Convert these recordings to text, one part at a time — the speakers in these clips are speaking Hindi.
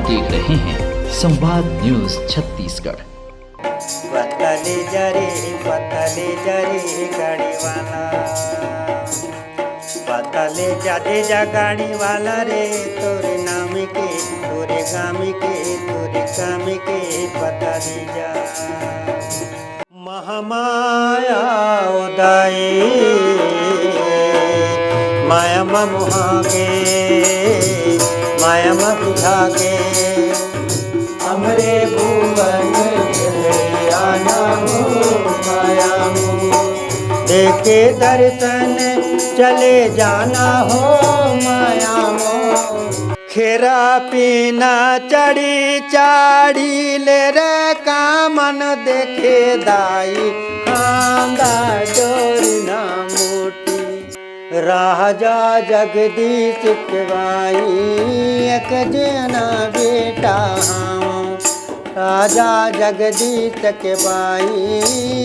देख रहे हैं संवाद न्यूज छत्तीसगढ़। पतले जरे गाड़ी वाला, पतले जादे जा गाड़ी वाला रे, तोरे नाम के तोरे गाम के तोरे काम के पतले जा। महामाया उदाई माया मुहागे, माया बुझागे, हमरे भुवन आना हो माया देखे दर्शन चले जाना हो माया मो। खेरा पीना चढ़ी चाड़ी ले रे कामन देखे दाई खांदा जोड़ना मोटी। राजा जगदीश के बाई एक जना बेटा हूँ, राजा जगदीश के बाई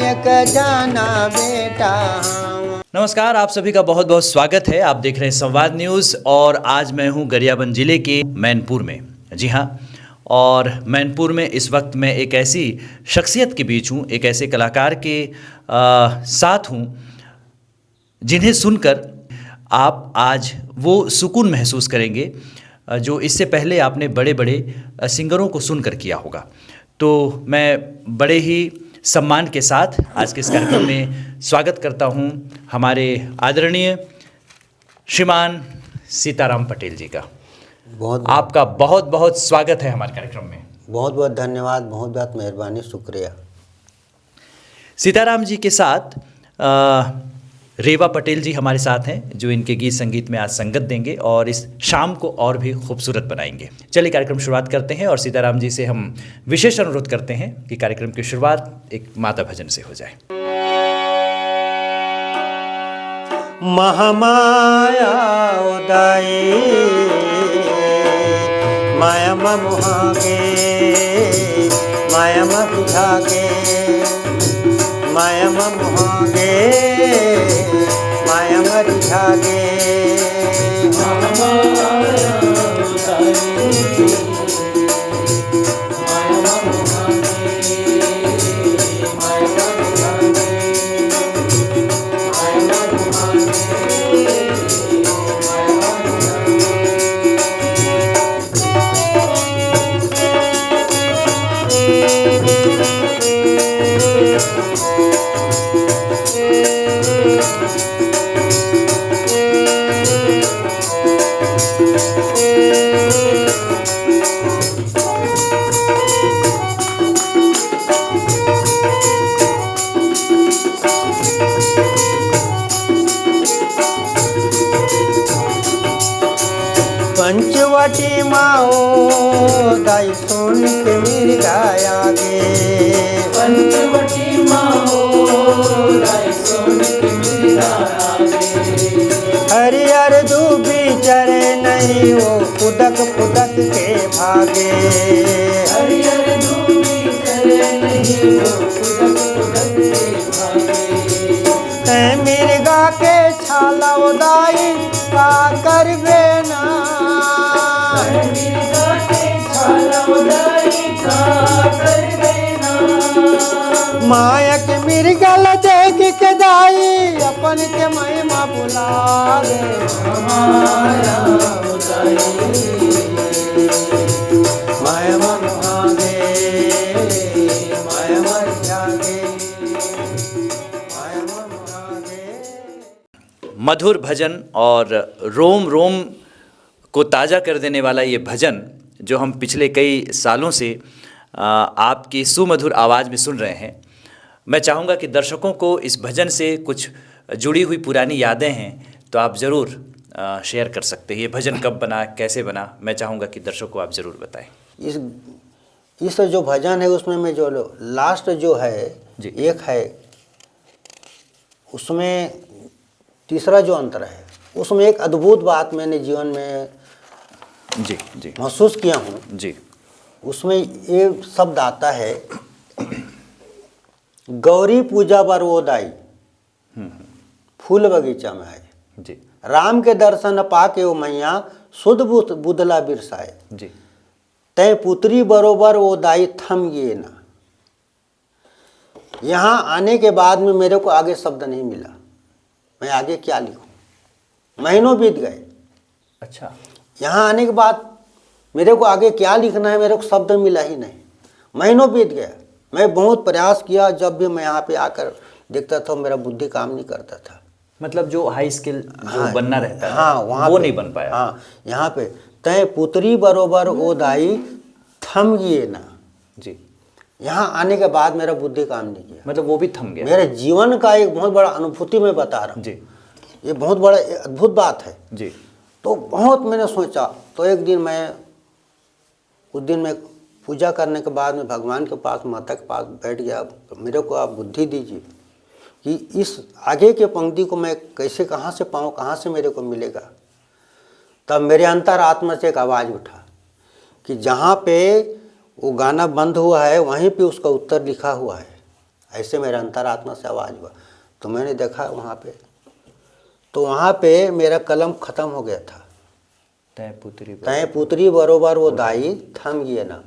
एक जना बेटा हूँ। नमस्कार, आप सभी का बहुत बहुत स्वागत है। आप देख रहे हैं संवाद न्यूज़ और आज मैं हूं गरियाबंद जिले के मैनपुर में। जी हां, और मैनपुर में इस वक्त मैं एक ऐसी शख्सियत के बीच हूं, एक ऐसे कलाकार के साथ हूं जिन्हें सुनकर आप आज वो सुकून महसूस करेंगे जो इससे पहले आपने बड़े बड़े सिंगरों को सुनकर किया होगा। तो मैं बड़े ही सम्मान के साथ आज के इस कार्यक्रम में स्वागत करता हूं हमारे आदरणीय श्रीमान सीताराम पटेल जी का। आपका बहुत बहुत स्वागत है हमारे कार्यक्रम में। बहुत बहुत धन्यवाद, बहुत बहुत मेहरबानी, शुक्रिया। सीताराम जी के साथ रेवा पटेल जी हमारे साथ हैं जो इनके गीत संगीत में आज संगत देंगे और इस शाम को और भी खूबसूरत बनाएंगे। चलिए कार्यक्रम शुरुआत करते हैं और सीताराम जी से हम विशेष अनुरोध करते हैं कि कार्यक्रम की शुरुआत एक माता भजन से हो जाए। महामाया उदाई माया मुहागे, माया बुझागे, माया मुहागे, माया रिझागे, पंचवटी माओ दाई सुन के मेरी गाया गे, पंचवटी माओ दाई सुन के मेरी गाया गे। हरियर दूबी चरे नहीं वो पुदक पुदक के भागे, हरियर दूबी चरे नहीं वो पुदक पुदक के भागे। मिर्गा के छाला उदाई का कर बेना, मायक मिर्गल देख के दाई अपन के महिमा बुला दे। माया उदाई माया मुहागे, माया रिझागे, माया मुहागे। मधुर भजन और रोम रोम को ताज़ा कर देने वाला ये भजन जो हम पिछले कई सालों से आपकी सुमधुर आवाज़ में सुन रहे हैं। मैं चाहूँगा कि दर्शकों को इस भजन से कुछ जुड़ी हुई पुरानी यादें हैं तो आप ज़रूर शेयर कर सकते हैं। ये भजन कब बना, कैसे बना, मैं चाहूँगा कि दर्शकों को आप ज़रूर बताएं। इस जो भजन है उसमें मैं जो लास्ट जो है जी, एक है उसमें तीसरा जो अंतर है उसमें एक अद्भुत बात मैंने जीवन में जी जी महसूस किया हूँ जी। उसमें ये शब्द आता है, गौरी पूजा बरवोदाई फूल बगीचा में है जी। राम के दर्शन पाके वो मैया शुद्ध बुधला बिरसाए जी। तय पुत्री बरोबर वो दाई थम गए ना। यहाँ आने के बाद में मेरे को आगे शब्द नहीं मिला, मैं आगे क्या लिखूं। महीनों बीत गए। अच्छा, यहाँ आने के बाद मेरे को आगे क्या लिखना है, मेरे को शब्द मिला ही नहीं। महीनों बीत गया, मैं बहुत प्रयास किया। जब भी मैं यहाँ पे आकर देखता था मेरा बुद्धि काम नहीं करता था। मतलब जो हाई स्किल जो हाँ, बनना रहता है, हाँ, वहाँ वो पे, नहीं बन पाया। हाँ, यहाँ पे तय पुत्री बरोबर ओ दाई थम गए ना। जी, यहाँ आने के बाद मेरा बुद्धि काम नहीं किया। मतलब वो भी थम गया। मेरे जीवन का एक बहुत बड़ा अनुभूति मैं बता रहा हूँ। जी, ये बहुत बड़ा अद्भुत बात है। जी, तो बहुत मैंने सोचा। तो एक दिन उस दिन मैं पूजा करने के बाद में भगवान के पास, माता के पास बैठ गया। मेरे को आप बुद्धि दीजिए कि इस आगे के पंक्ति को मैं कैसे, कहाँ से पाऊँ, कहाँ से मेरे को मिलेगा। तब मेरे अंतरात्मा से एक आवाज़ उठा कि जहाँ पे वो गाना बंद हुआ है वहीं पे उसका उत्तर लिखा हुआ है। ऐसे मेरे अंतरात्मा से आवाज़ हुआ। तो मैंने देखा वहाँ पे, तो वहाँ पे मेरा कलम ख़त्म हो गया था। तय पुत्री बरोबर वो दाई थम गए ना।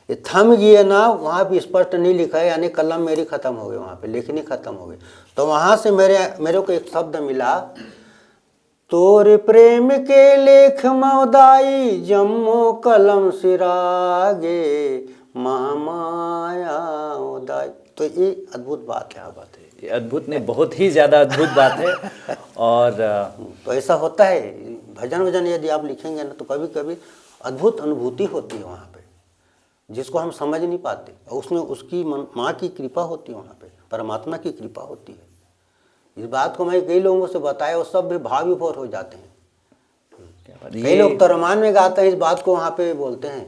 ये थम गए ना वहाँ पे स्पष्ट नहीं लिखा है, यानी कलम मेरी ख़त्म हो गई, वहाँ पे लिखनी ख़त्म हो गई। तो वहाँ से मेरे को एक शब्द मिला, तोरे प्रेम के लेख मौदाई जम्मो कलम सिरागे माया उदाई। तो ये अद्भुत बात है। क्या बात है, ये अद्भुत नहीं, बहुत ही ज़्यादा अद्भुत बात है। और तो ऐसा होता है, भजन यदि आप लिखेंगे ना तो कभी कभी अद्भुत अनुभूति होती है वहाँ पे, जिसको हम समझ नहीं पाते। और उसमें उसकी माँ की कृपा होती है, वहाँ पे परमात्मा की कृपा होती है। इस बात को मैं कई लोगों से बताया, वो सब भी भाव विभोर हो जाते हैं। कई लोग तो रामायण में गाते हैं इस बात को, वहाँ पे बोलते हैं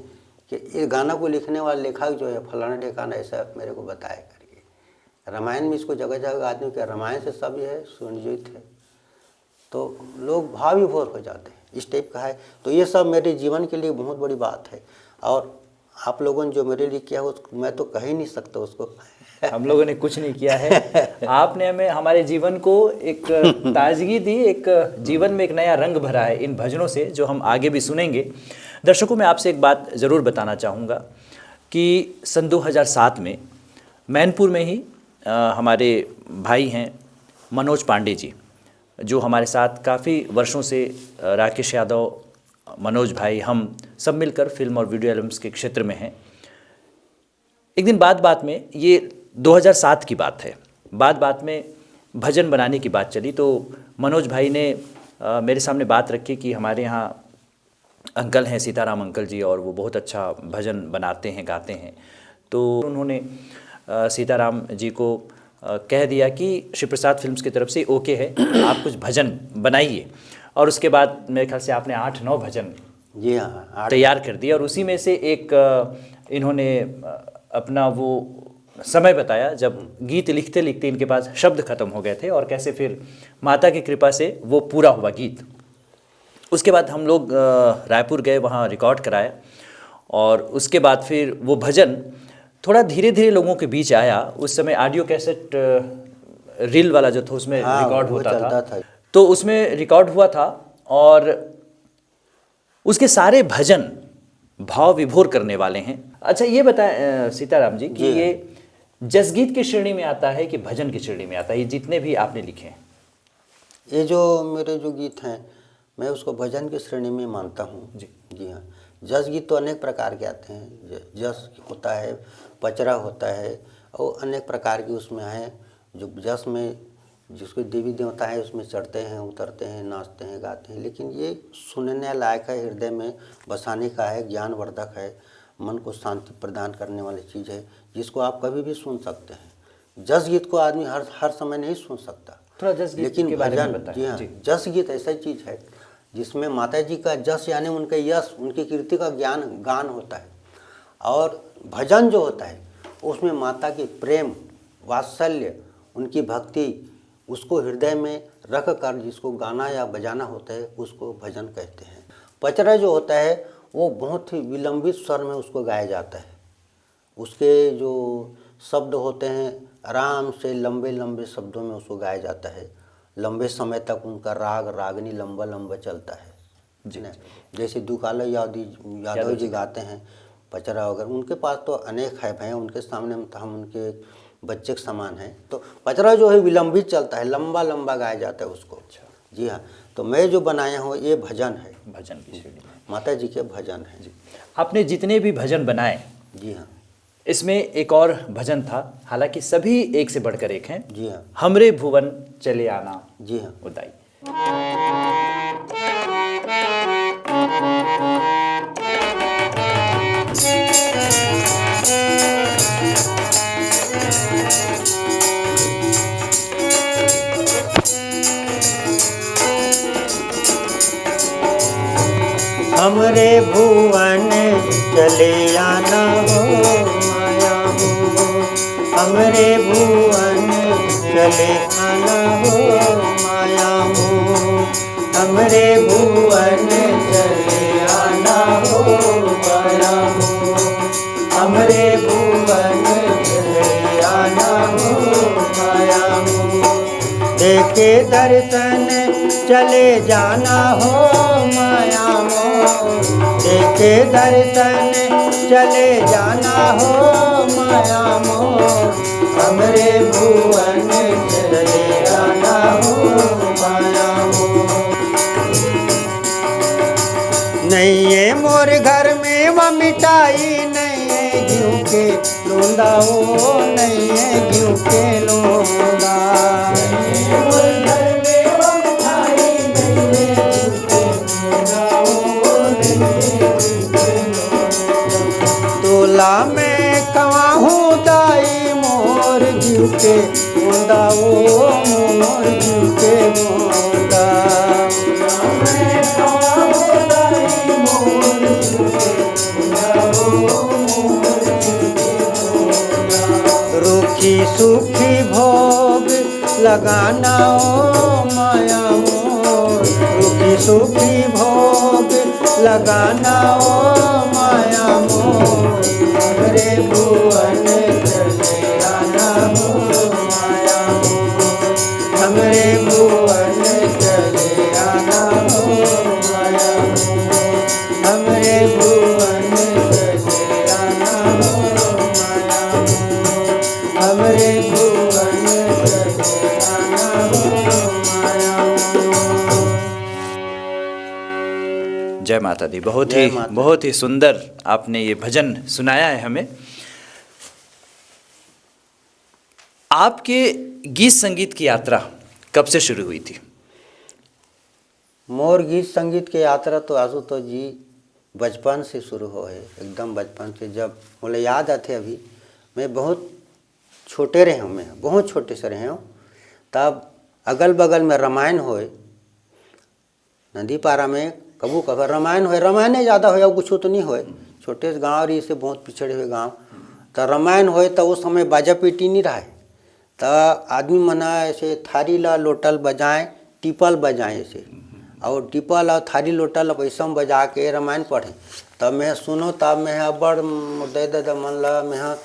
कि इस गाना को लिखने वाला लेखक जो है फलाना ठिकाना ऐसा मेरे को बताया करके। रामायण में इसको जगह जगह गाते हैं कि रामायण से सब ये है सुनिश्चित है। तो लोग भाव विभोर हो जाते हैं, इस टाइप का है। तो ये सब मेरे जीवन के लिए बहुत बड़ी बात है। और आप लोगों ने जो मेरे लिए किया उसको मैं तो कह ही नहीं सकता उसको। हम लोगों ने कुछ नहीं किया है। आपने हमें हमारे जीवन को एक ताजगी दी, एक जीवन में एक नया रंग भरा है इन भजनों से, जो हम आगे भी सुनेंगे। दर्शकों, मैं आपसे एक बात ज़रूर बताना चाहूँगा कि सन 2007 में मैनपुर में ही हमारे भाई हैं मनोज पांडे जी, जो हमारे साथ काफ़ी वर्षों से, राकेश यादव, मनोज भाई, हम सब मिलकर फिल्म और वीडियो एल्बम्स के क्षेत्र में हैं। एक दिन बात में, ये 2007 की बात है, बात में भजन बनाने की बात चली। तो मनोज भाई ने मेरे सामने बात रखी कि हमारे यहाँ अंकल हैं सीताराम अंकल जी, और वो बहुत अच्छा भजन बनाते हैं, गाते हैं। तो उन्होंने सीताराम जी को कह दिया कि शिव प्रसाद फिल्म्स की तरफ से ओके है, आप कुछ भजन बनाइए। और उसके बाद मेरे ख्याल से आपने 8-9 भजन जी हाँ तैयार कर दिया। और उसी में से एक इन्होंने अपना वो समय बताया जब गीत लिखते लिखते इनके पास शब्द खत्म हो गए थे, और कैसे फिर माता की कृपा से वो पूरा हुआ गीत। उसके बाद हम लोग रायपुर गए, वहाँ रिकॉर्ड कराया। और उसके बाद फिर वो भजन थोड़ा धीरे धीरे लोगों के बीच आया। उस समय ऑडियो कैसेट रील वाला जो था उसमें रिकॉर्ड होता था, तो उसमें रिकॉर्ड हुआ था। और उसके सारे भजन भाव विभोर करने वाले हैं। अच्छा, ये बताएं सीताराम जी कि ये जसगीत की श्रेणी में आता है कि भजन की श्रेणी में आता है, ये जितने भी आपने लिखे हैं? ये जो मेरे जो गीत हैं मैं उसको भजन की श्रेणी में मानता हूँ। जी हाँ। जस गीत तो अनेक प्रकार के आते हैं। जस होता है, पचरा होता है, और अनेक प्रकार की उसमें है। जो जस में जिसको देवी देवता है उसमें चढ़ते हैं, उतरते हैं, नाचते हैं, गाते हैं। लेकिन ये सुनने लायक है, हृदय में बसाने का है, ज्ञानवर्धक है, मन को शांति प्रदान करने वाली चीज़ है, जिसको आप कभी भी सुन सकते हैं। जस गीत को आदमी हर समय नहीं सुन सकता। थोड़ा जस गीत लेकिन के बारे में भजन, बताएं। जी हाँ, जस गीत ऐसा चीज़ है जिसमें माता जी का जस यानी उनके यश, उनकी कीर्ति का गान होता है। और भजन जो होता है उसमें माता की प्रेम, वात्सल्य, उनकी भक्ति, उसको हृदय में रख कर जिसको गाना या बजाना होता है उसको भजन कहते हैं। पचरा जो होता है वो बहुत ही विलंबित स्वर में उसको गाया जाता है। उसके जो शब्द होते हैं आराम से लंबे लंबे शब्दों में उसको गाया जाता है। लंबे समय तक उनका रागनी लंबा चलता है जी ना। जैसे दुकाला यादव जी गाते हैं, पचरा वगैरह उनके पास तो अनेक है उनके सामने हम उनके बच्चे के समान हैं। तो पचरा जो है विलंबित चलता है, लंबा लंबा गाया जाता है उसको। जी हाँ, तो मैं जो बनाया हूँ ये भजन है, भजन की श्रेणी में माता जी के भजन है। जी। आपने जितने भी भजन बनाए, जी हाँ। इसमें एक और भजन था, हालांकि सभी एक से बढ़कर एक हैं। जी हाँ। हमरे भुवन चले आना। जी हाँ। उदाई। हमरे भुवन चले आना हो माया हो, हमरे भुवन चले आना हो माया हो, हमरे भुवन चले आना हो माया हो, हमरे भुवन चले आना हो माया हो, देखे दर्शन चले जाना हो माया हो, देखे दर्शन चले जाना हो माया हो, हमरे भुवन चले आना हो माया हो। नहीं है मोर घर में वह मिठाई, नहीं है घी के लोंदा हो, नहीं है घी के लोंदा, तोला में कवाहूँ दाई मोर घी के लोंदा हो, मोर घी के लोंदा, रूखी सूखी भोग लगाना ओ माया मोर, रूखी सूखी भोग लगाना ओ माया मोर, हमरे भुवन चले आना हो माया मोर, हमरे भुवन चले आना हो माया मोर, हमरे भुवन चले आना हो माया मोर, हमरे भुवन चले आना हो माया मोर। जय माता दी। जय माता दी। बहुत ही सुंदर आपने ये भजन सुनाया है हमें। आपके गीत संगीत की यात्रा कब से शुरू हुई थी? मोर गीत संगीत के यात्रा तो आशुतोष जी बचपन से शुरू हो है, एकदम बचपन से। जब मुझे याद आते अभी मैं बहुत छोटे रहे हूँ, मैं बहुत छोटे से रहे हूँ, तब अगल बगल में रामायण होए, नदी पारा में कबू कबर रामायण होए, रामायण ज़्यादा हो कुछ तो नहीं होए, छोटे से गाँव रही से बहुत पिछड़े हुए गाँव, तो रामायण होए तो उस समय बाजा पीटी नहीं रहा, तो आदमी मना ऐसे थारी ला लोटल बजाएं, टिपल बजाएं ऐसे, और टिपल और थारी लोटल पैसा बजा के रामायण पढ़े। तब मैं सुनो, तब मैं बड़ दे दे मन ला मैं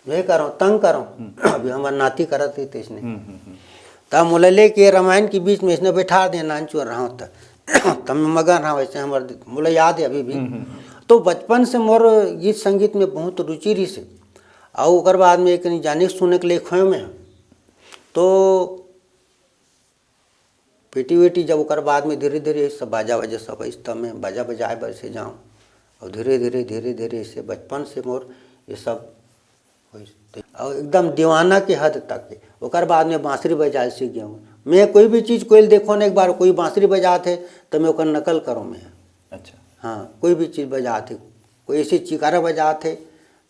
ये करो तंग करो, अभी हमारे नाती करत थी तो इसने, तब मुला ले के रामायण के बीच में इसने बैठा दे नान चोर रहा हूँ, तब मैं मगन रहा वैसे हमारे मुझे याद है अभी भी। तो बचपन से मोर गीत संगीत में बहुत रुचि रही से, और ओकर बाद में एक जाने सुने के लिए खोए में, तो पेटी वेटी जब ओकर बाद में धीरे धीरे सब बाजा बजे सब इस तब में बाजा बजाए बर से जाऊँ, और धीरे धीरे से बचपन से मोर ये सब और एकदम दीवाना के हद तक के। ओकर बाद में बांसुरी बजाए सीख गया हूँ मैं। कोई भी चीज़ कोई देखो ना, एक बार कोई बांसुरी बजाते तो मैं ओकर नकल करूँ मैं। अच्छा। हाँ, कोई भी चीज़ बजाते, कोई ऐसी चिकारा बजाते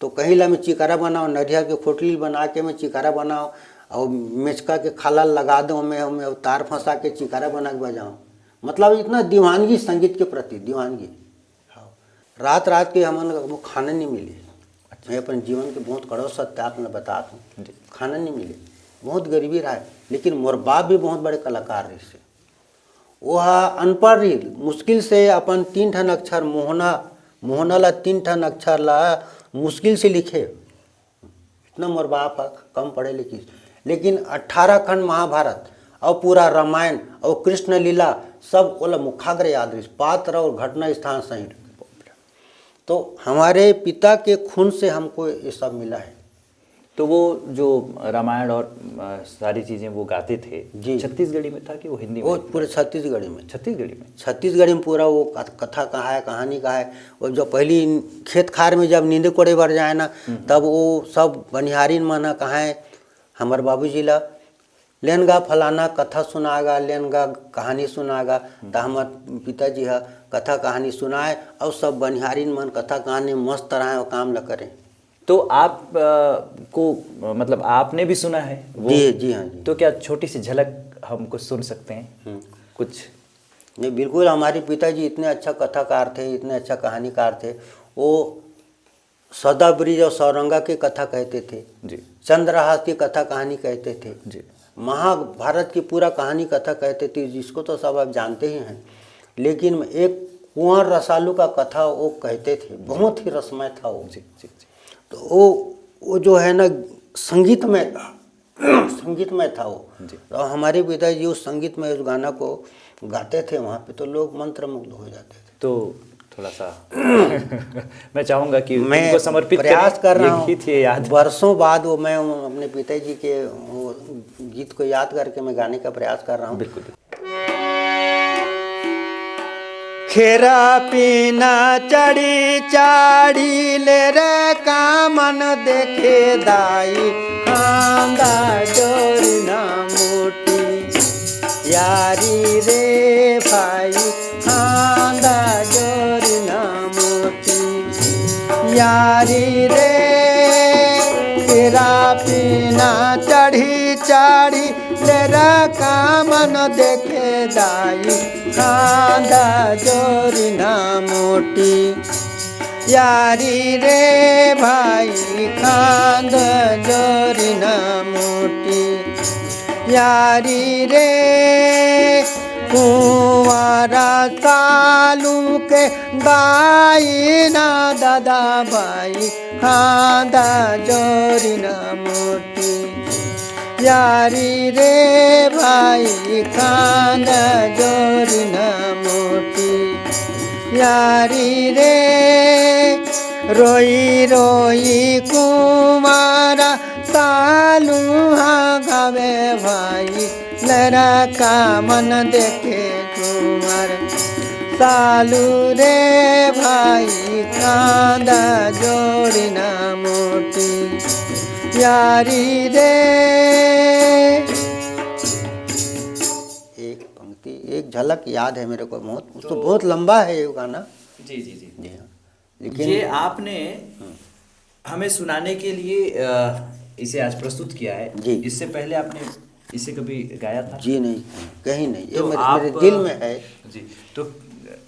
तो कहीं ला मैं चिकारा बनाऊँ, नरिया के खोटली बना के मैं चिकारा बनाऊँ, और मेचका के खाला लगा दूँ मैं तार फंसा के चिकारा बना के बजाऊँ। मतलब इतना दीवानगी संगीत के प्रति दीवानगी। हाँ, रात रात के हमन खाना नहीं मिले। मैं अपने जीवन के बहुत कड़ो सत्य आपने बता दूँ, खाना नहीं मिले, बहुत गरीबी रहा है। लेकिन मोर बाप भी बहुत बड़े कलाकार रहे से, वह अनपढ़ रही, मुश्किल से अपन 3 ठन अक्षर मोहना ला 3 ठन अक्षर ला मुश्किल से लिखे। इतना मोर बाप कम पढ़े लिखे, लेकिन 18 खंड महाभारत और पूरा रामायण और कृष्ण लीला सब ओला मुखाग्र याद रही, पात्र और घटना स्थान सहित। तो हमारे पिता के खून से हमको ये सब मिला है। तो वो जो रामायण और सारी चीज़ें वो गाते थे जी। छत्तीसगढ़ी में था कि वो हिंदी वो में? पूरे छत्तीसगढ़ी में, छत्तीसगढ़ी में पूरा वो कथा कहा है, कहानी कहा है। और जो पहली खेत खार में जब नींद कोड़े भर जाए ना, तब वो सब बनिहारिन मन कहा है हमारे बाबूजी ला लेनगा फलाना कथा सुनागा, लेनगा कहानी सुनागा। तो हमारे पिताजी है कथा कहानी सुनाए और सब बनिहारिन मन कथा कहानी मस्त तरह और काम न करें। तो आप को मतलब आपने भी सुना है वो? जी हाँ जी। तो क्या छोटी सी झलक हम कुछ सुन सकते हैं कुछ? नहीं, बिल्कुल। हमारे पिताजी इतने अच्छा कथाकार थे, इतने अच्छा कहानीकार थे। वो सदा ब्रिज और सौरंगा की कथा कहते थे जी। चंद्रहास की कथा कहानी कहते थे जी। महाभारत की पूरा कहानी कथा कहते थे, जिसको तो सब आप जानते ही हैं। लेकिन एक कुंवर रसालू का कथा वो कहते थे, बहुत ही रसमय था वो। जी जी जी। तो वो जो है ना संगीतमय था, संगीतमय था वो। तो हमारे पिताजी उस संगीतमय उस गाना को गाते थे वहाँ पे, तो लोग मंत्रमुग्ध हो जाते थे। तो थोड़ा सा मैं चाहूँगा कि मैं उनको समर्पित प्रयास कर रहा हूँ, गीत ये याद वर्षों बाद वो मैं अपने पिताजी के वो गीत को याद करके मैं गाने का प्रयास कर रहा हूँ। बिल्कुल। खेरा पीना चढ़ी चाड़ी ले रे कामन देखे दाई खांदा जोरी ना मोटी यारी रे भाई खांदा जोरी ना मोटी यारी रे। खेरा पीना चढ़ी चाड़ी ले रे कामन देखे दाई खांदा जोरी ना मोटी यारी रे भाई खांदा जोरी ना मोटी यारी रे। कुंवारा सालू के दाई ना दादा भाई खांदा जोरी ना मोटी यारी रे भाई खांदा जोरी ना मोटी यारी रे। रोई रोई कुमारा सालू हाँ गावे भाई लड़ा का मन देखे कुमार सालू रे भाई खांदा जोड़ी ना मोटी यारी रे। एक पंक्ति एक झलक याद है मेरे को, बहुत तो बहुत लंबा है ये गाना। जी जी जी जी हाँ, लेकिन ये आपने हमें सुनाने के लिए इसे आज प्रस्तुत किया है जी। इससे पहले आपने इसे कभी गाया था? जी नहीं, कहीं नहीं, ये तो मेरे दिल में है। जी। तो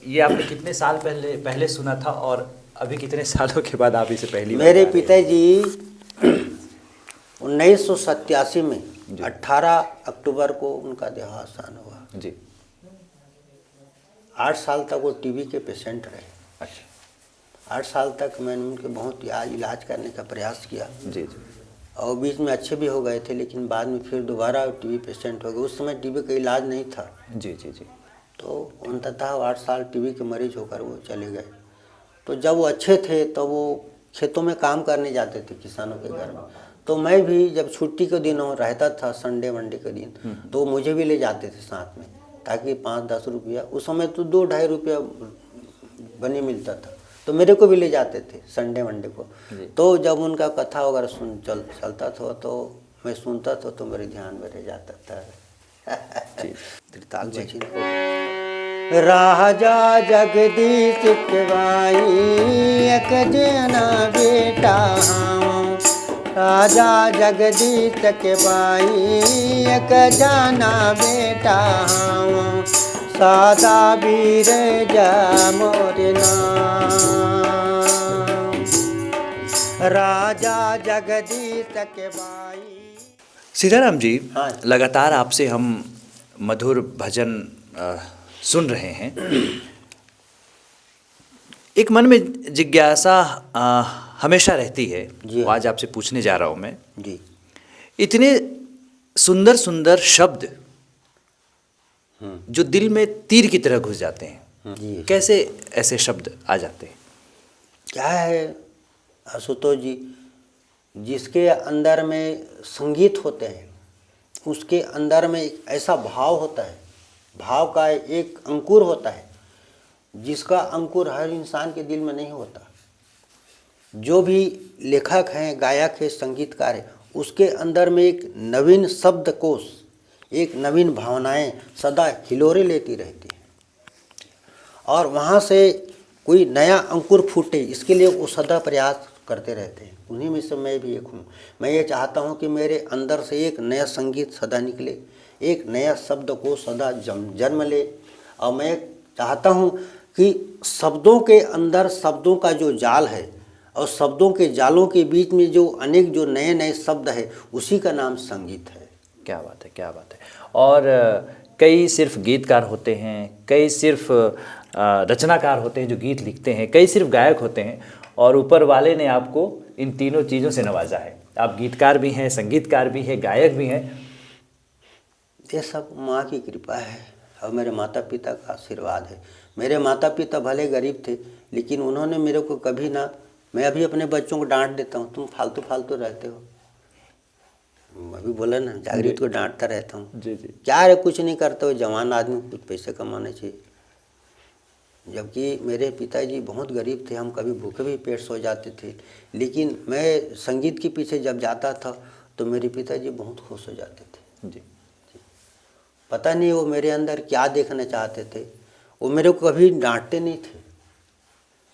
ये आपने कितने साल पहले सुना था और अभी कितने सालों के बाद आप इसे पहली बार मेरे गा रहे हैं? पिताजी 1987 में 18 अक्टूबर को उनका देहावसान हुआ। जी। 8 साल तक वो टीबी के पेशेंट रहे। अच्छा। 8 साल तक मैंने उनके बहुत इलाज करने का प्रयास किया। जी जी। और बीच में अच्छे भी हो गए थे, लेकिन बाद में फिर दोबारा टीबी पेशेंट हो गए। उस समय टीबी का इलाज नहीं था। जी जी जी। तो अंततः 8 साल टीबी के मरीज होकर वो चले गए। तो जब वो अच्छे थे तो वो खेतों में काम करने जाते थे किसानों के घर में। तो मैं भी जब छुट्टी के दिन रहता था, संडे वनडे के दिन, तो मुझे भी ले जाते थे साथ में, ताकि 5-10 रुपया, उस समय तो 2-2.5 रुपया बनी मिलता था, तो मेरे को भी ले जाते थे संडे वनडे को। तो जब उनका कथा वगैरह चलता था तो मैं सुनता था, तो मेरे ध्यान में रह जाता था। त्रिताल बचिन को राजा जगदीश के भाई एक जना बेटा हूँ, राजा जगदीश के भाई एक जना बेटा हूँ, सादा वीर जा मोर नाम, राजा जगदीश के भाई। सीताराम जी, हाँ। लगातार आपसे हम मधुर भजन सुन रहे हैं। एक मन में जिज्ञासा हमेशा रहती है, जी। आज आपसे पूछने जा रहा हूँ मैं। जी। इतने सुंदर सुंदर शब्द जो दिल में तीर की तरह घुस जाते हैं, जी। कैसे ऐसे शब्द आ जाते हैं? क्या है आशुतोष जी, जिसके अंदर में संगीत होते हैं उसके अंदर में एक ऐसा भाव होता है, भाव का एक अंकुर होता है जिसका अंकुर हर इंसान के दिल में नहीं होता। जो भी लेखक हैं, गायक है, संगीतकार है, उसके अंदर में एक नवीन शब्दकोश, एक नवीन भावनाएं सदा हिलोरे लेती रहती हैं और वहाँ से कोई नया अंकुर फूटे इसके लिए वो सदा प्रयास करते रहते हैं। उन्हीं में से मैं भी एक हूँ। मैं ये चाहता हूँ कि मेरे अंदर से एक नया संगीत सदा निकले, एक नया शब्द को सदा जन्म ले। और मैं चाहता हूँ कि शब्दों के अंदर शब्दों का जो जाल है और शब्दों के जालों के बीच में जो अनेक जो नए नए शब्द है उसी का नाम संगीत है। क्या बात है, क्या बात है। और कई सिर्फ गीतकार होते हैं, कई सिर्फ रचनाकार होते हैं जो गीत लिखते हैं, कई सिर्फ गायक होते हैं, और ऊपर वाले ने आपको इन तीनों चीज़ों से नवाजा है। आप गीतकार भी हैं, संगीतकार भी हैं, गायक भी हैं। ये सब माँ की कृपा है और मेरे माता पिता का आशीर्वाद है। मेरे माता पिता भले गरीब थे लेकिन उन्होंने मेरे को कभी ना, मैं अभी अपने बच्चों को डांट देता हूँ, तुम फालतू फालतू रहते हो, अभी बोला ना जागृत को डांटता रहता हूँ। जी जी। क्या है, कुछ नहीं करते हो, जवान आदमी कुछ पैसे कमाने चाहिए। जबकि मेरे पिताजी बहुत गरीब थे, हम कभी भूखे भी पेट सो जाते थे, लेकिन मैं संगीत के पीछे जब जाता था तो मेरे पिताजी बहुत खुश हो जाते थे। जी। पता नहीं वो मेरे अंदर क्या देखना चाहते थे, वो मेरे को कभी डांटते नहीं थे।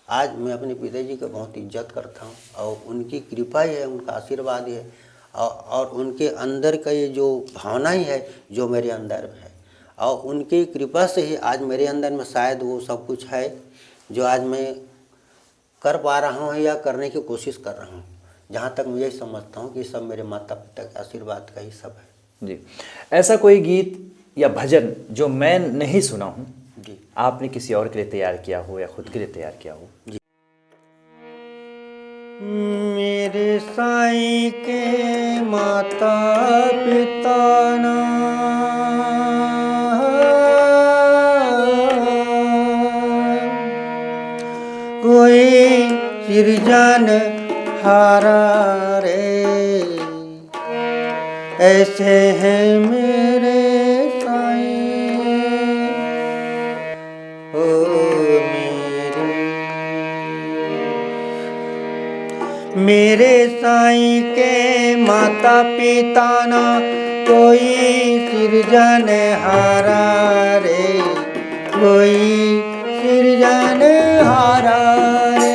आज मैं अपने पिताजी का बहुत इज्जत करता हूँ और उनकी कृपा ही है, उनका आशीर्वाद ही है और उनके अंदर का ये जो भावना ही है जो मेरे अंदर है, और उनकी कृपा से ही आज मेरे अंदर में शायद वो सब कुछ है जो आज मैं कर पा रहा हूँ या करने की कोशिश कर रहा हूँ। जहाँ तक मैं यही समझता हूँ कि सब मेरे माता पिता के आशीर्वाद का ही सब है। जी। ऐसा कोई गीत या भजन जो मैं नहीं सुना हूँ, जी, आपने किसी और के लिए तैयार किया हो या खुद के लिए तैयार किया हो? जी। मेरे साईं के माता पिता ना कोई सृजन हारा रे, ऐसे हैं मेरे साईं ओ मेरे साईं के माता पिता ना कोई सृजन हारा रे, कोई सृजन हारा रे।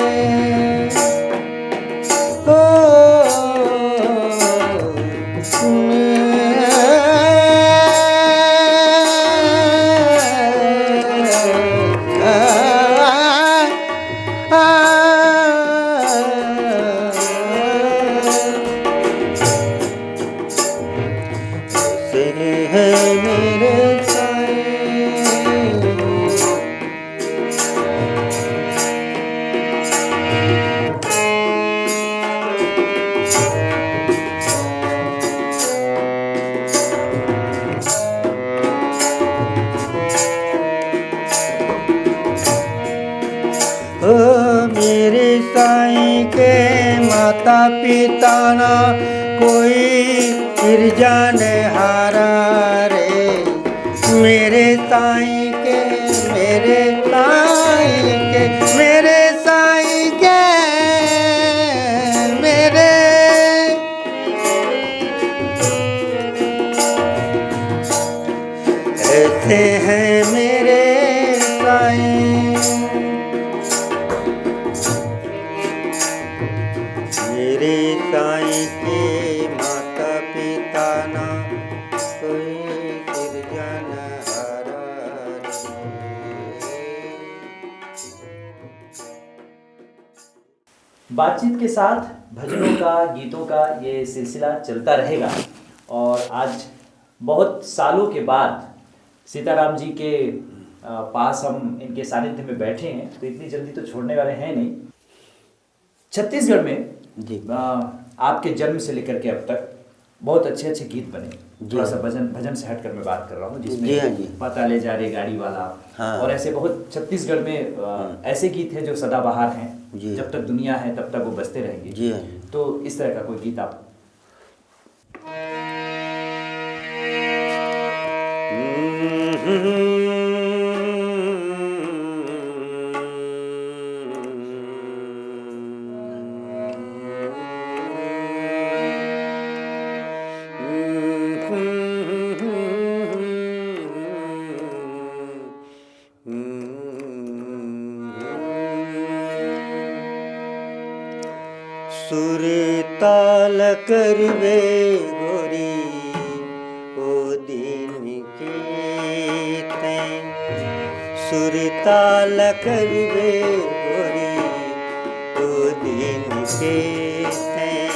मेरे साईं के माता पिता ना कोई सृजन हारा रे, मेरे साईं के मेरे साईं के मेरे साईं के मेरे ऐसे हैं मेरे साईं। मेरे साईं के माता पिता ना कोई सृजन हारा रे। बातचीत के साथ भजनों का, गीतों का ये सिलसिला चलता रहेगा। और आज बहुत सालों के बाद सीताराम जी के पास हम इनके सानिध्य में बैठे हैं, तो इतनी जल्दी तो छोड़ने वाले हैं नहीं। छत्तीसगढ़ में जी, आपके जन्म से लेकर के अब तक बहुत अच्छे अच्छे गीत बने। थोड़ा सा भजन भजन से हटकर मैं बात कर रहा हूँ, जी हाँ जिसमें जी। पता ले जा रे गाड़ी वाला, हाँ। और ऐसे बहुत छत्तीसगढ़ में ऐसे गीत हैं जो सदाबहार हैं, जी। जब तक दुनिया है तब तक वो बजते रहेंगे। जी हाँ जी। तो इस तरह का कोई गीत आप। सुर ताल करवे गोरी ओ दिन के तैं, सुर ताल करवे गोरी ओ दिन के तैं,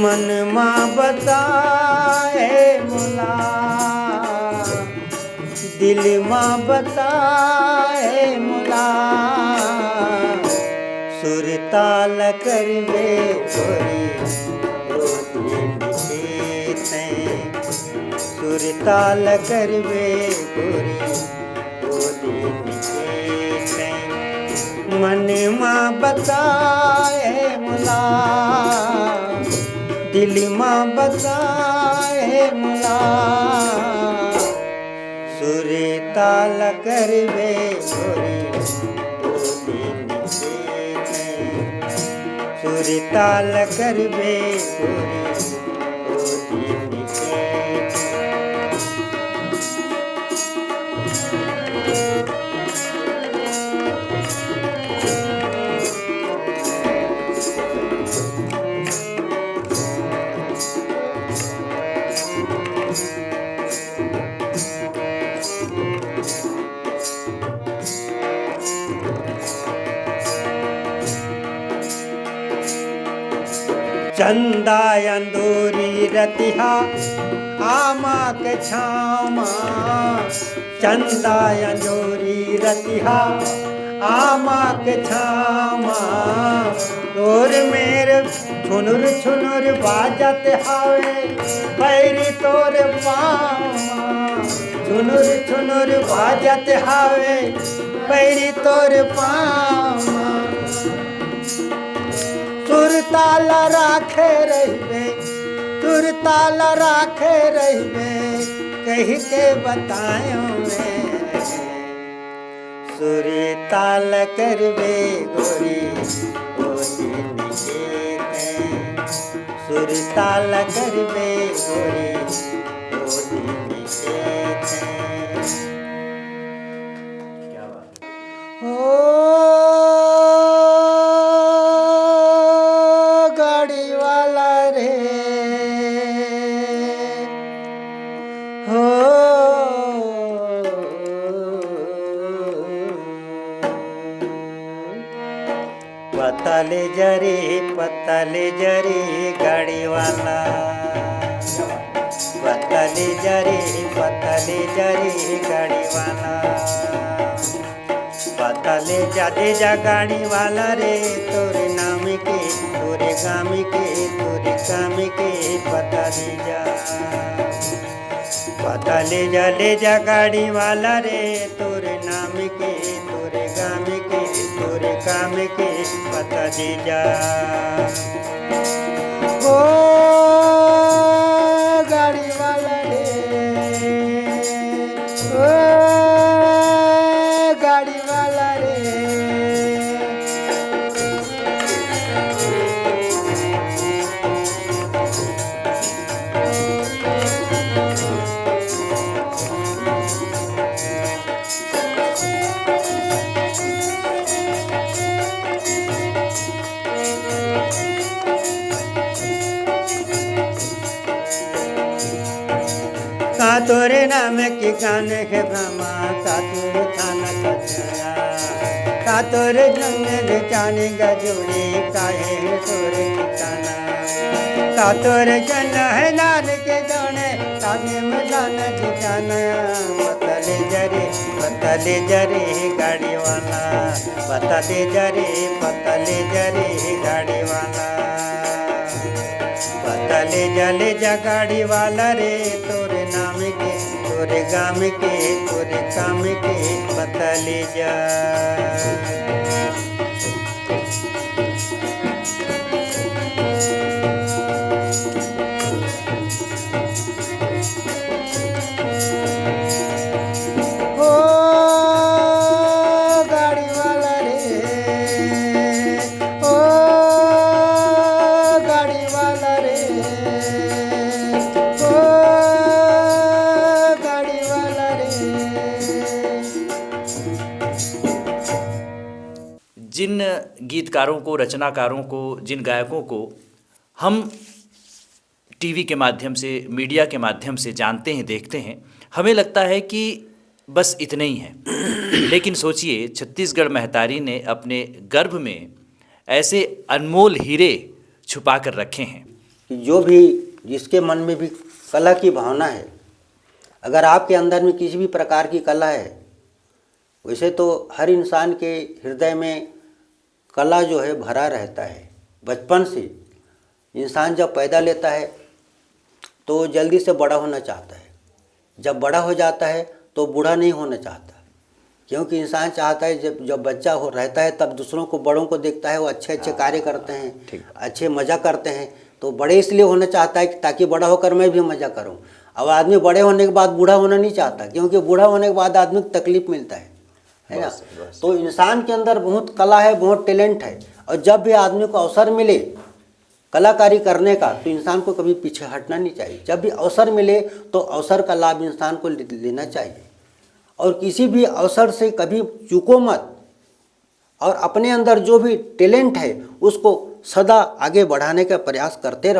मन माँ बताए मुला, दिल माँ बताए मुला, सुर ताल करवे गोरी ओ दिन के तैं, सुर ताल करवे गोरी ओ दिन के तैं, मन माँ बताए मुला, दिल माँ बताए मुला, सुर ताल करवे गोरी ओ दिन के तैं, सुर ताल करवे गोरी ओ दिन के तैं। चंदा अंदूरी रतिहा आमा के छामा, चंदा अंदूरी रतिहा आमा के छामा, तोर मेरे छुनुर छुनुर बाजत हावे पैरी तोर पामा, छुनुर छुनुर बाजत हावे पैरी तोर पामा, सुर ताल राखे रहिबे, सुर ताल राखे रहिबे, कही के बतायो मैं, सुर ताल करवे गोरी ओ दिन के तैं, सुर ताल करवे गोरी ओ दिन के तैं। क्या बात है। ओ गाड़ी वाला रे, हो पतले जरे गाड़ी वाला, पतले जरे गाड़ी वाला, पतले जादे जा गाड़ी वाला रे, तोरे नाम के तोरे गाम के तोरे काम के पता ले जा, पता ले जा गाड़ी वाला रे, तोरे नाम के तोरे गाम के तोरे काम के पता दे जा। ओ गाड़ी वाला रे, ओ गाड़ी वाला रे, का तोरे नाम के गाने है ब्रह्मा, का तोरे थाना कचरा, का तोरे जंगल जाने गजोड़े, काहे है तोरे ठिकाना, का तोरे जन है नान के जाने, काने में जाना ठिकाना, पतले जरे गाड़ी वाला, पतले जरे गाड़ी वाला, बतले जले जगाड़ी वाला रे तोरे नाम के तोरे गाम के तोरे काम के बतले जा। जिन गीतकारों को, रचनाकारों को, जिन गायकों को हम टीवी के माध्यम से, मीडिया के माध्यम से जानते हैं, देखते हैं, हमें लगता है कि बस इतने ही हैं। लेकिन सोचिए, छत्तीसगढ़ महतारी ने अपने गर्भ में ऐसे अनमोल हीरे छुपा कर रखे हैं कि जो भी जिसके मन में भी कला की भावना है, अगर आपके अंदर में किसी भी प्रकार की कला है, वैसे तो हर इंसान के हृदय में कला जो है भरा रहता है। बचपन से इंसान जब पैदा लेता है तो जल्दी से बड़ा होना चाहता है, जब बड़ा हो जाता है तो बूढ़ा नहीं होना चाहता, क्योंकि इंसान चाहता है जब बच्चा हो रहता है तब दूसरों को, बड़ों को देखता है वो अच्छे अच्छे कार्य करते हैं, अच्छे मज़ा करते हैं, तो बड़े इसलिए होना चाहता है कि ताकि बड़ा होकर मैं भी मज़ा करूं। अब आदमी बड़े होने के बाद बूढ़ा होना नहीं चाहता, क्योंकि बूढ़ा होने के बाद आदमी को तकलीफ मिलता है ना। तो इंसान के अंदर बहुत कला है, बहुत टैलेंट है, और जब भी आदमी को अवसर मिले कलाकारी करने का तो इंसान को कभी पीछे हटना नहीं चाहिए। जब भी अवसर मिले तो अवसर का लाभ इंसान को लेना चाहिए, और किसी भी अवसर से कभी चूको मत, और अपने अंदर जो भी टैलेंट है उसको सदा आगे बढ़ाने का प्रयास करते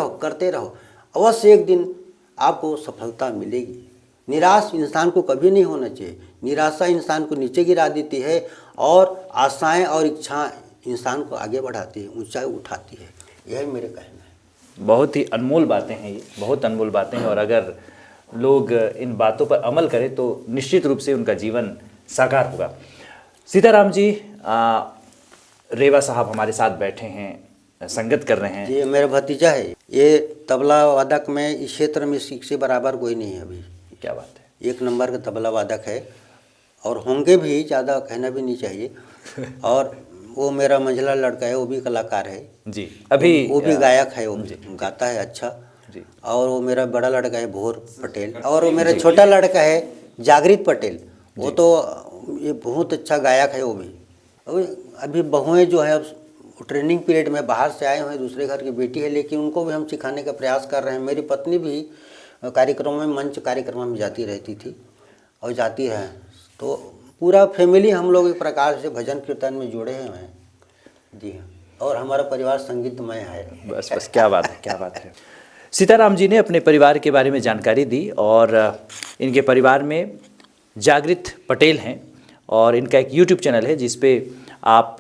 रहो। अवश्य एक दिन आपको सफलता मिलेगी। निराश इंसान को कभी नहीं होना चाहिए। निराशा इंसान को नीचे गिरा देती है, और आशाएं और इच्छाएं इंसान को आगे बढ़ाती है, ऊंचाई उठाती है। यही मेरे कहना है। बहुत ही अनमोल बातें हैं ये, बहुत अनमोल बातें हैं, और अगर लोग इन बातों पर अमल करें तो निश्चित रूप से उनका जीवन साकार होगा। सीताराम जी, रेवा साहब हमारे साथ बैठे हैं, संगत कर रहे हैं। ये मेरा भतीजा है। ये तबला वादक में इस क्षेत्र में से बराबर कोई नहीं है अभी। क्या बात है, एक नंबर का तबला वादक है, और होंगे भी, ज़्यादा कहना भी नहीं चाहिए। और वो मेरा मंझला लड़का है, वो भी कलाकार है जी। अभी वो भी गायक है, वो गाता है अच्छा जी। और वो मेरा बड़ा लड़का है भोर पटेल, और वो मेरा छोटा लड़का है जागृत पटेल, वो तो ये बहुत अच्छा गायक है वो भी। अभी बहुएं जो है ट्रेनिंग पीरियड में बाहर से आए हुए हैं, दूसरे घर की बेटी है, लेकिन उनको भी हम सिखाने का प्रयास कर रहे हैं। मेरी पत्नी भी कार्यक्रमों में, मंच कार्यक्रमों में जाती रहती थी और जाती है, तो पूरा फैमिली हम लोग एक प्रकार से भजन कीर्तन में जुड़े हुए हैं जी हाँ। और हमारा परिवार संगीतमय है। बस क्या बात है, क्या बात है। सीताराम जी ने अपने परिवार के बारे में जानकारी दी, और इनके परिवार में जागृत पटेल हैं, और इनका एक YouTube चैनल है जिस पे आप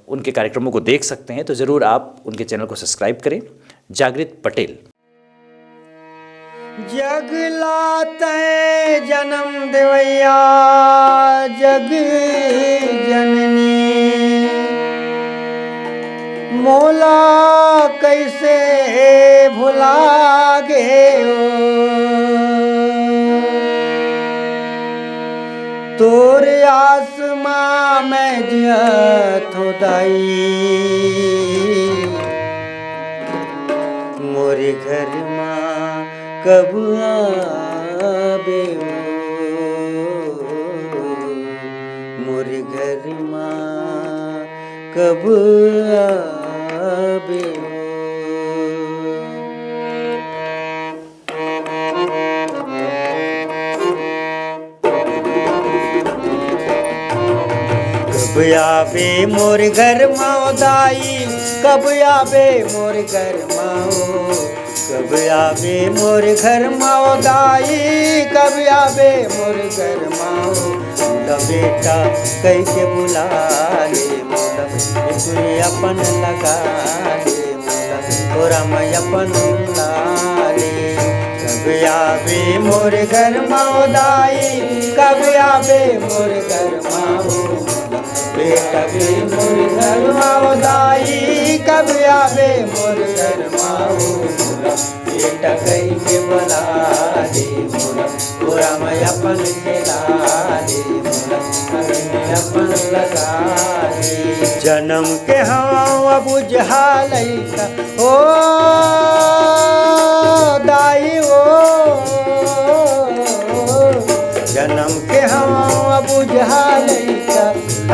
उनके कार्यक्रमों को देख सकते हैं, तो ज़रूर आप उनके चैनल को सब्सक्राइब करें, जागृत पटेल। जग लाते जन्म देवैया जग जननी, मोला कैसे भुला गे तोर आसमां में जियत हो दाई, मोरे घर माँ कब आबे मोरे घर माँ कब आबे कब आबे मोर घर माँ दाई, कब आबे मोर घर माँ, कब आबे मोर घर माँ दाई, कब आबे मोर घर माँ। मोला बेटा कह के बुला ले, मोला पूरे अपन लगा ले, मोला तोरा मैं अपन ला ले। कब आबे मोर घर माँ दाई, कब आबे मोर घर माँ, बेटा भी मोर घर माँ दाई, कब आवे मोर घर माओ मोरा बेटा कई के बला दे मोरा पूरा मैं अपन खिला दे मोरा अग्नि अपन लगा दे जन्म के हवा बुझा लैका ओ दाई ओ जन्म के हवा बुझा लैका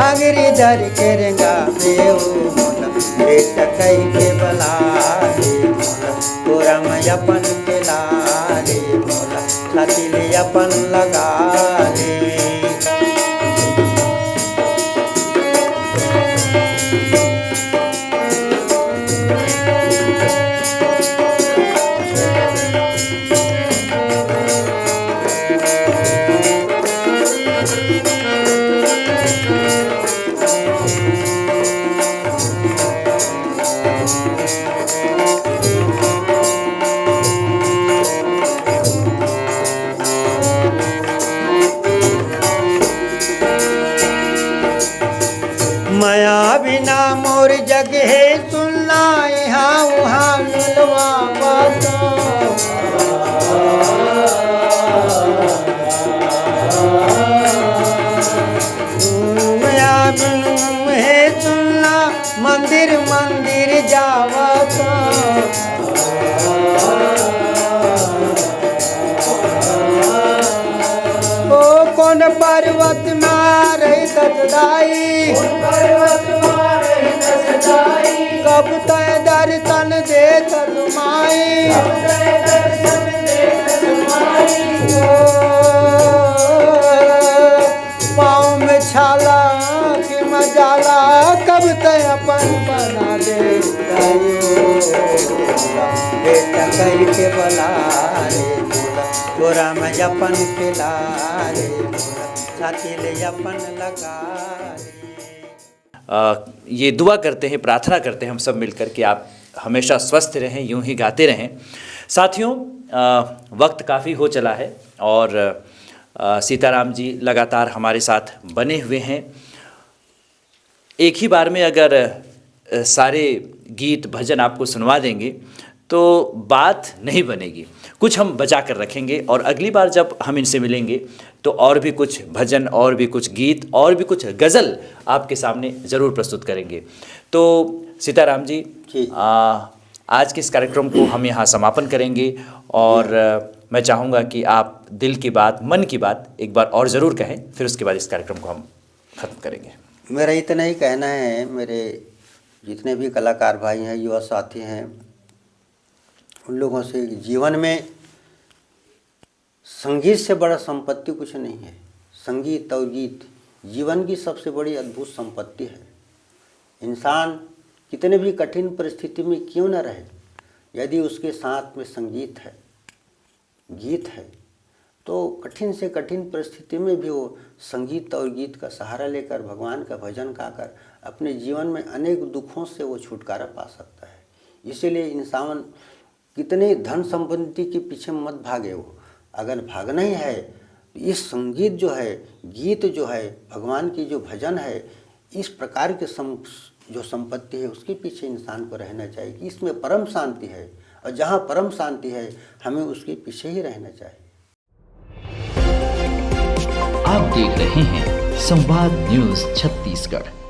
अगरी दर के रेंगा बेओ मोला बेटा कई के बला दे मोला पूरा मैं अपन खिला दे मोला छाती ले अपन लगा दे माया बिना मोर जग है सुनना यहाँ वहाँ मिलवा बातों माया बिना है सुनना मंदिर मंदिर जावा तो कौन पर्वत मारे सजदाई कब तय दर्शन दे माई पाँव में छाला कि मजाला कब तय अपन बना दे बेटा कई के बला रे तोरा मैं अपन खिला रे छाती ले अपन लगा रे ये दुआ करते हैं, प्रार्थना करते हैं हम सब मिलकर कि आप हमेशा स्वस्थ रहें, यूं ही गाते रहें। साथियों, वक्त काफ़ी हो चला है और सीताराम जी लगातार हमारे साथ बने हुए हैं। एक ही बार में अगर सारे गीत भजन आपको सुनवा देंगे तो बात नहीं बनेगी, कुछ हम बचा कर रखेंगे और अगली बार जब हम इनसे मिलेंगे तो और भी कुछ भजन और भी कुछ गीत और भी कुछ गज़ल आपके सामने ज़रूर प्रस्तुत करेंगे। तो सीताराम जी, आज के इस कार्यक्रम को हम यहाँ समापन करेंगे और मैं चाहूँगा कि आप दिल की बात, मन की बात एक बार और ज़रूर कहें, फिर उसके बाद इस कार्यक्रम को हम ख़त्म करेंगे। मेरा इतना ही कहना है, मेरे जितने भी कलाकार भाई हैं, युवा साथी हैं, उन लोगों से जीवन में संगीत से बड़ा संपत्ति कुछ नहीं है। संगीत और गीत जीवन की सबसे बड़ी अद्भुत संपत्ति है। इंसान कितने भी कठिन परिस्थिति में क्यों न रहे, यदि उसके साथ में संगीत है, गीत है, तो कठिन से कठिन परिस्थिति में भी वो संगीत और गीत का सहारा लेकर भगवान का भजन गाकर अपने जीवन में अनेक दुखों से वो छुटकारा पा सकता है। इसीलिए इंसान कितने धन संपत्ति के पीछे मत भागे, वो अगर भागना ही है तो इस संगीत जो है, गीत जो है, भगवान की जो भजन है, इस प्रकार के जो संपत्ति है उसके पीछे इंसान को रहना चाहिए कि इसमें परम शांति है और जहाँ परम शांति है हमें उसके पीछे ही रहना चाहिए। आप देख रहे हैं संवाद न्यूज छत्तीसगढ़।